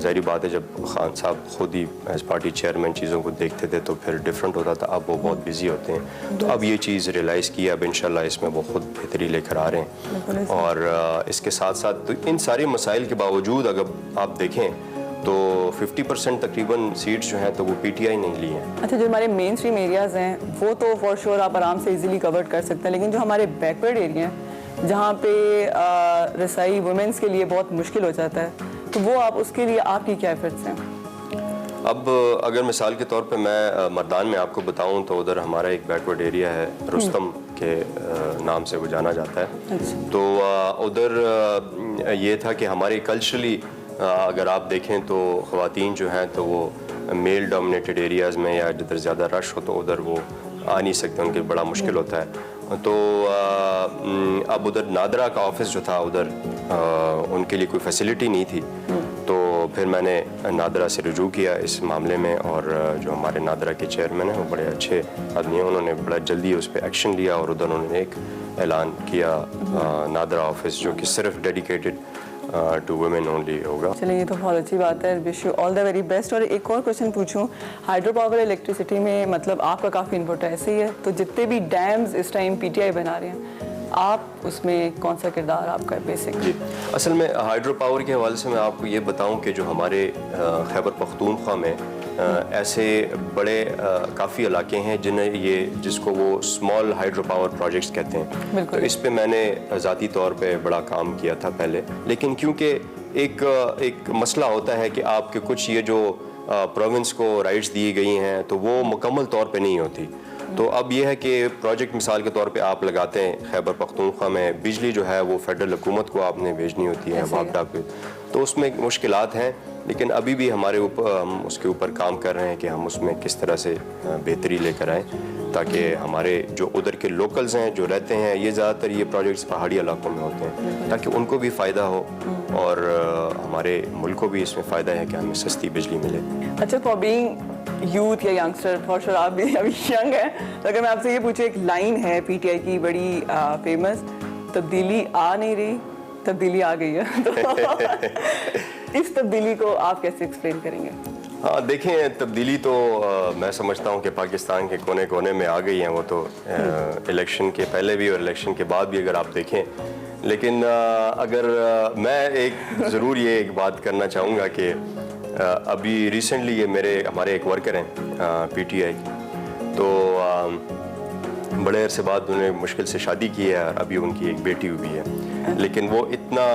ظاہری بات ہے جب خان صاحب خود ہی ایز پارٹی چیئرمین چیزوں کو دیکھتے تھے تو پھر ڈفرینٹ ہوتا تھا. اب وہ بہت بزی ہوتے ہیں, تو اب یہ چیز ریئلائز کی, اب انشاءاللہ اس میں وہ خود بہتری لے کر آ رہے ہیں. اور اس کے ساتھ ساتھ ان سارے مسائل کے باوجود اگر آپ دیکھیں تو 50% تقریباً سیٹس جو ہیں تو وہ پی ٹی آئی نہیں لی ہیں. اچھا, جو ہمارے مین اسٹریم ایریاز ہیں وہ تو فار شور آپ آرام سے ایزیلی کور کر سکتے ہیں, لیکن جو ہمارے بیکورڈ ایریا ہیں جہاں پہ رسائی وومنس کے لیے بہت مشکل ہو جاتا ہے, تو وہ آپ اس کے لیے آپ کی کیا ایفرٹس ہیں؟ اب اگر مثال کے طور پہ میں مردان میں آپ کو بتاؤں تو ادھر ہمارا ایک بیکورڈ ایریا ہے, رستم کے نام سے وہ جانا جاتا ہے. تو ادھر یہ تھا کہ ہمارے کلچرلی اگر آپ دیکھیں تو خواتین جو ہیں تو وہ میل ڈومینیٹڈ ایریاز میں یا جدھر زیادہ رش ہو تو ادھر وہ آ نہیں سکتے, ان کے بڑا مشکل ہوتا ہے. تو اب ادھر نادرا کا آفس جو تھا ادھر ان کے لیے کوئی فیسلٹی نہیں تھی, تو پھر میں نے نادرا سے رجوع کیا اس معاملے میں, اور جو ہمارے نادرا کے چیئرمین ہیں وہ بڑے اچھے آدمی ہیں, انہوں نے بڑا جلدی اس پہ ایکشن لیا اور ادھر انہوں نے ایک اعلان کیا نادرا آفس جو کہ صرف ڈیڈیکیٹڈ ٹو ویمن اونلی ہوگا. چلیے یہ تو بہت اچھی بات ہے, wish you all the very best. اور ایک اور کوشچن پوچھوں, ہائیڈرو پاور الیکٹریسٹی میں مطلب آپ کا کافی انپٹ ایسے ہی ہے, تو جتنے بھی ڈیمز اس ٹائم پی ٹی آئی بنا رہے ہیں آپ اس میں کون سا کردار آپ کا بیسک؟ جی, اصل میں ہائیڈرو پاور کے حوالے سے میں آپ کو یہ بتاؤں کہ جو ہمارے خیبر پختونخوا میں ایسے بڑے کافی علاقے ہیں جس کو وہ اسمال ہائیڈرو پاور پروجیکٹس کہتے ہیں, تو اس پہ میں نے ذاتی طور پہ بڑا کام کیا تھا پہلے. لیکن کیونکہ ایک مسئلہ ہوتا ہے کہ آپ کے کچھ یہ جو پروونس کو رائٹس دی گئی ہیں تو وہ مکمل طور پہ نہیں ہوتی. تو اب یہ ہے کہ پروجیکٹ مثال کے طور پہ آپ لگاتے ہیں خیبر پختونخوا میں, بجلی جو ہے وہ فیڈرل حکومت کو آپ نے بھیجنی ہوتی ہے وابڈا پہ, تو اس میں مشکلات ہیں. لیکن ابھی بھی ہم اس کے اوپر کام کر رہے ہیں کہ ہم اس میں کس طرح سے بہتری لے کر آئیں, تاکہ ہمارے جو ادھر کے لوکلز ہیں جو رہتے ہیں, یہ زیادہ تر یہ پروجیکٹس پہاڑی علاقوں میں ہوتے ہیں, تاکہ ان کو بھی فائدہ ہو اور ہمارے ملک کو بھی اس میں فائدہ ہے کہ ہمیں سستی بجلی ملے. اچھا, فار بینگ یوتھ یا ینگسٹر, فار شور آپ بھی ابھی ینگ ہیں, تو اگر میں آپ سے یہ پوچھوں, ایک لائن ہے پی ٹی آئی کی بڑی فیمس, تبدیلی آ نہیں رہی تبدیلی آ گئی ہے, تو اس تبدیلی کو آپ کیسے ایکسپلین کریں گے؟ ہاں دیکھیں, تبدیلی تو میں سمجھتا ہوں کہ پاکستان کے کونے کونے میں آ گئی ہیں, وہ تو الیکشن کے پہلے بھی اور الیکشن کے بعد بھی اگر آپ دیکھیں. لیکن اگر میں ضرور یہ ایک بات کرنا چاہوں گا کہ ابھی ریسنٹلی یہ ہمارے ایک ورکر ہیں پی ٹی آئی, تو بڑے عرصے بعد انہوں نے مشکل سے شادی کی ہے, ابھی ان کی ایک بیٹی ہوئی ہے, لیکن وہ اتنا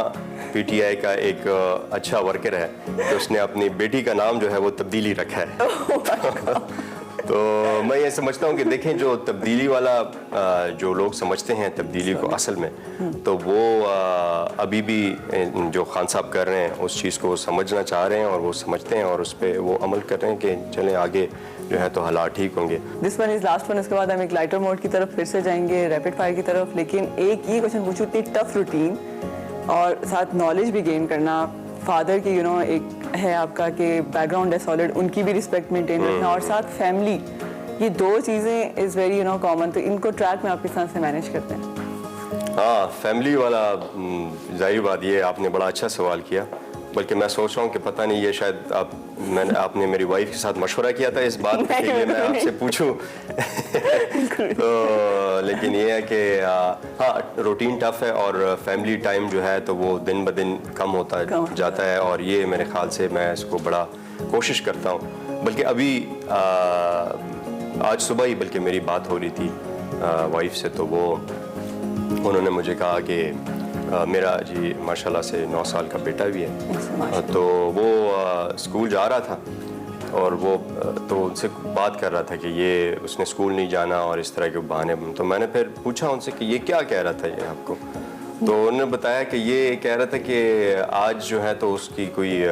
پی ٹی آئی کا ایک اچھا ورکر ہے کہ اس نے اپنی بیٹی کا نام جو ہے وہ تبدیلی رکھا ہے. تو میں یہ سمجھتا ہوں کہ دیکھیں, جو تبدیلی والا جو لوگ سمجھتے ہیں تبدیلی کو اصل میں, تو وہ ابھی بھی جو خان صاحب کر رہے ہیں اس چیز کو سمجھنا چاہ رہے ہیں, اور وہ سمجھتے ہیں اور اس پہ وہ عمل کر رہے ہیں کہ چلیں آگے جو ہے تو حالات ٹھیک ہوں گے. This one is last one, اس کے بعد ہم ایک لائٹر موڈ کی طرف پھر سے جائیں گے, ریپڈ فائر کی طرف. لیکن ایک یہ کوشچن پوچھوں, اتنی ٹف روٹین اور ساتھ نالج بھی گین کرنا, فادر کی ایک ہے آپ کا کہ بیک گراؤنڈ ہے سالڈ, ان کی بھی رسپیکٹ مینٹین رکھنا, اور ساتھ فیملی, یہ دو چیزیں از ویری کامن, تو ان کو ٹریک میں آپ کس طرح سے مینیج کرتے ہیں؟ ہاں, فیملی والا ظاہر بات, یہ آپ نے بڑا اچھا سوال کیا, بلکہ میں سوچ رہا ہوں کہ پتہ نہیں یہ شاید آپ نے میری وائف کے ساتھ مشورہ کیا تھا اس بات پہ کہ میں آپ سے پوچھوں. تو لیکن یہ ہے کہ ہاں, روٹین ٹف ہے اور فیملی ٹائم جو ہے تو وہ دن بدن کم ہوتا جاتا ہے, اور یہ میرے خیال سے میں اس کو بڑا کوشش کرتا ہوں. بلکہ ابھی آج صبح ہی بلکہ میری بات ہو رہی تھی وائف سے, تو انہوں نے مجھے کہا کہ میرا جی ماشاءاللہ سے 9 سال کا بیٹا بھی ہے, تو وہ اسکول جا رہا تھا, اور وہ تو ان سے بات کر رہا تھا کہ یہ اس نے اسکول نہیں جانا اور اس طرح کے بہانے. تو میں نے پھر پوچھا ان سے کہ یہ کیا کہہ رہا تھا یہ آپ کو, تو انہوں نے بتایا کہ یہ کہہ رہا تھا کہ آج جو ہے تو اس کی کوئی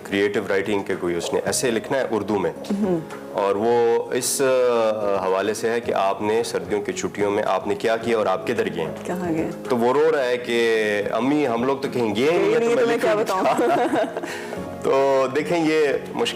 کریٹیو رائٹنگ کے کوئی اس نے ایسے لکھنا ہے اردو میں, اور وہ اس حوالے سے ہے کہ آپ نے سردیوں کی چھٹیوں میں آپ نے کیا کیا اور آپ کدھر گئے, کہاں گئے. تو وہ رو رہا ہے کہ امی ہم لوگ تو کہیں گئے نہیں, تو میں کیا بتاؤں. تو دیکھیں یہ مشکل